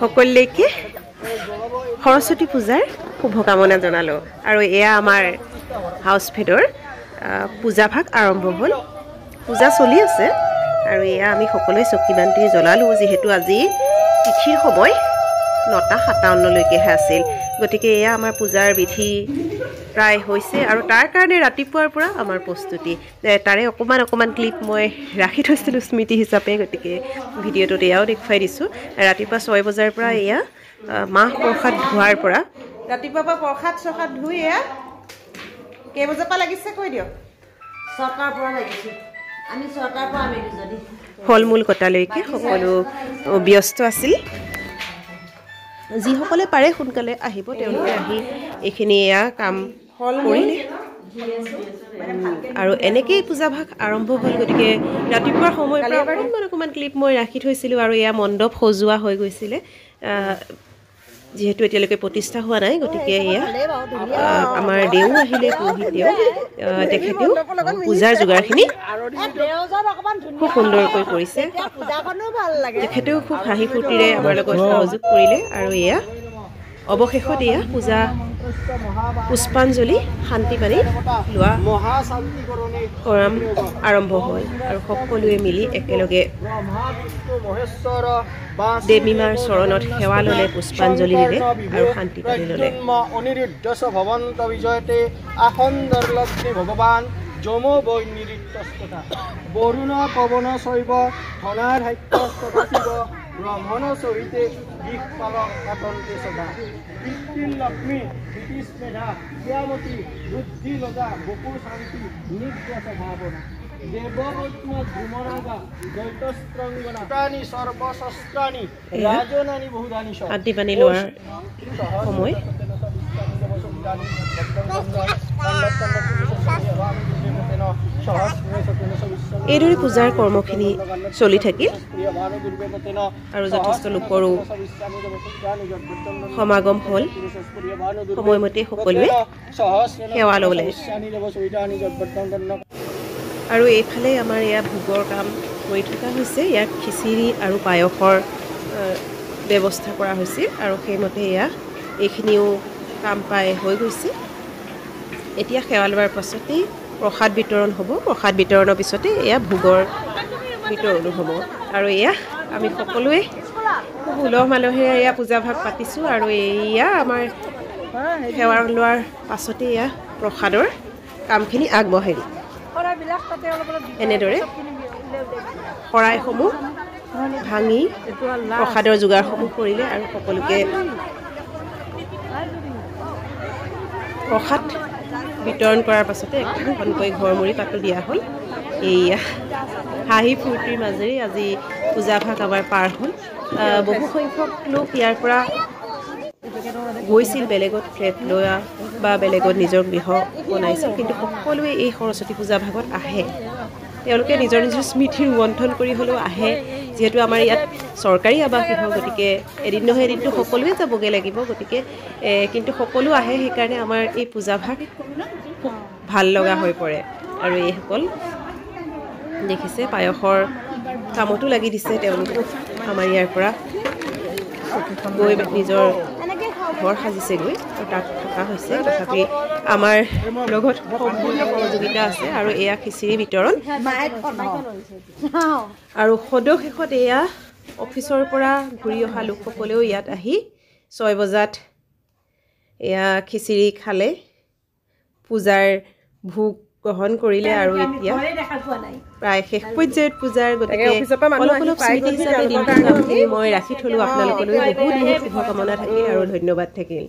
সকললৈকে সৰস্বতী পূজাৰ শুভকামনা জনালো আৰু এয়া আমাৰ হাউচ ফেডৰ পূজা ভাগ আৰম্ভ হ'ল পূজা চলি আছে আৰু এয়া আমি সকলোৱে চকী বান্তি জ্বলালো যেহেতু আজি তিথিৰ সময় 9:57 লৈকেহে আছিল গতিকে এয়া আমাৰ পূজাৰ বিধি প্ৰায় হৈছে আৰু তাৰ কাৰণে ৰাতিপুৱাৰ পৰা আমাৰ প্ৰস্তুতি তাৰে অকমান ক্লিপ মই ৰাখি থৈছিলো স্মৃতি হিচাপে গতিকে ভিডিঅ'টোত এয়াও দেখুৱাই দিছো ৰাতিপুৱা 6 বজাৰ পৰা এয়া মাহ প্ৰসাদ ধোৱাৰ পৰা ৰাতিপুৱা প্ৰসাদ ধুই এয়া কেই বজাৰ পৰা লাগিছে কৈ দিও সৰকাৰ পৰা লাগিছে আমি সৰকাৰ পৰা আমি যদি ফলমূল কটালৈকে সকলো ব্যস্ত আছিল যিসকলে পাৰে সোনকালে আহিব তেওঁলোকে আহি এইখিনি এয়া কাম কৰিলে আৰু এনেকেই পূজা ভাগ আৰম্ভ হ'ল গতিকে ৰাতিপুৱাৰ সময়ৰ পৰা অকমান ক্লিপ মই ৰাখি থৈছিলোঁ আৰু এয়া মণ্ডপ সজোৱা হৈ গৈছিলে যেহেতু এতিয়ালৈকে প্ৰতিষ্ঠা হোৱা নাই গতিকে এয়া আমাৰ দেউ আহিলে পুৰোহিত দেউ তেখেতেও পূজাৰ যোগাৰখিনি খুব সুন্দৰকৈ কৰিছে তেখেতেও খুব হাঁহি ফূৰ্তিৰে আমাৰ লগত সহযোগ কৰিলে আৰু এয়া অৱশেষত এয়া পূজা পুষ্পাঞ্জলি শান্তি পানী লোৱা কৰাম আৰম্ভ হ'ল আৰু সকলোৱে মিলি একেলগে দেৱী মাৰ চৰণত সেৱা ল'লে পুষ্পাঞ্জলি দিলে আৰু শান্তি পানী ল'লে ভগৱান যম বৈ নিৰিক্তস্ততা বৰুণ পৱন শৈব ধনাৰ হাত্যস্ততা ব্ৰহ্মণ সহিতে দিকপালক আতন্তে সদা কৃত্ৰিম লক্ষ্মী ব্ৰিটিছ মেধা ক্ৰিয়ামতী বুদ্ধি লগা বকুৰ শান্তি নিৰ্দেশ ভাৱনা দেৱপত্ন ধূমৰাগা দৈতস্ত্ৰংগনা প্ৰাণী সৰ্বশস্ত্ৰাণী ৰাজনানী বহুধানী শান্তি পানী লোৱাৰ সময় এইদৰে পূজাৰ কৰ্মখিনি চলি থাকিল আৰু যথেষ্ট লোকৰো সমাগম হ'ল সময়মতে সকলোৱে সেৱা ল'লে আৰু এইফালে আমাৰ এয়া ভোগৰ কাম কৰি থকা হৈছে ইয়াত খিচিৰি আৰু পায়সৰ ব্যৱস্থা কৰা হৈছিল আৰু সেইমতে এয়া এইখিনিও কাম পাই হৈ গৈছে এতিয়া সেৱা লোৱাৰ পাছতেই প্ৰসাদ বিতৰণ হ'ব প্ৰসাদ বিতৰণৰ পিছতে এয়া ভোগৰ বিতৰণো হ'ব আৰু এয়া আমি সকলোৱে খুব উলহ মালহেৰে এয়া পূজা ভাগ পাতিছোঁ আৰু এয়া আমাৰ সেৱা লোৱাৰ পাছতে এয়া প্ৰসাদৰ কামখিনি আগবঢ়াই এনেদৰে শৰাইসমূহ ভাঙি প্ৰসাদৰ যোগাৰসমূহ কৰিলে আৰু সকলোকে প্ৰসাদ বিতৰণ কৰাৰ পাছতে এখনকৈ ঘৰমুৰি পাতো দিয়া হ'ল এইয়া হাঁহি ফূৰ্তিৰ মাজেৰে আজি পূজা ভাগ আমাৰ পাৰ হ'ল বহু সংখ্যক লোক ইয়াৰ পৰা গৈছিল বেলেগত ফ্লেট লৈ বা বেলেগত নিজৰ গৃহ বনাইছিল কিন্তু সকলোৱে এই সৰস্বতী পূজা ভাগত আহে তেওঁলোকে নিজৰ স্মৃতি ৰোমন্থন কৰি হ'লেও আহে যেহেতু আমাৰ ইয়াত চৰকাৰী আৱাস গৃহ গতিকে এদিন নহয় এদিনটো সকলোৱে যাবগৈ লাগিব গতিকে কিন্তু সকলো আহে সেইকাৰণে আমাৰ এই পূজা ভাগ খুব ভাল লগা হৈ পৰে আৰু এইসকল দেখিছে পায়সৰ কামতো লাগি দিছে তেওঁলোকো আমাৰ ইয়াৰ পৰা গৈ নিজৰ ঘৰ সাজিছেগৈ আৰু তাত থকা হৈছে তথাপি আমাৰ লগত সম্পূৰ্ণ সহযোগিতা আছে আৰু এয়া খিচিৰি বিতৰণ আৰু সদশেষত এয়া অফিচৰ পৰা ঘূৰি অহা লোকসকলেও ইয়াত আহি 6 বজাত এয়া খিচিৰি খালে পূজাৰ ভোগ গ্ৰহণ কৰিলে আৰু এতিয়া প্ৰায় শেষ পৰ্যায়ত পূজাৰ গতিকে অলপ স্মৃতি হিচাপে দিনটো মই ৰাখি থলোঁ আপোনালোকলৈ বহুত শুভকামনা থাকিল আৰু ধন্যবাদ থাকিল।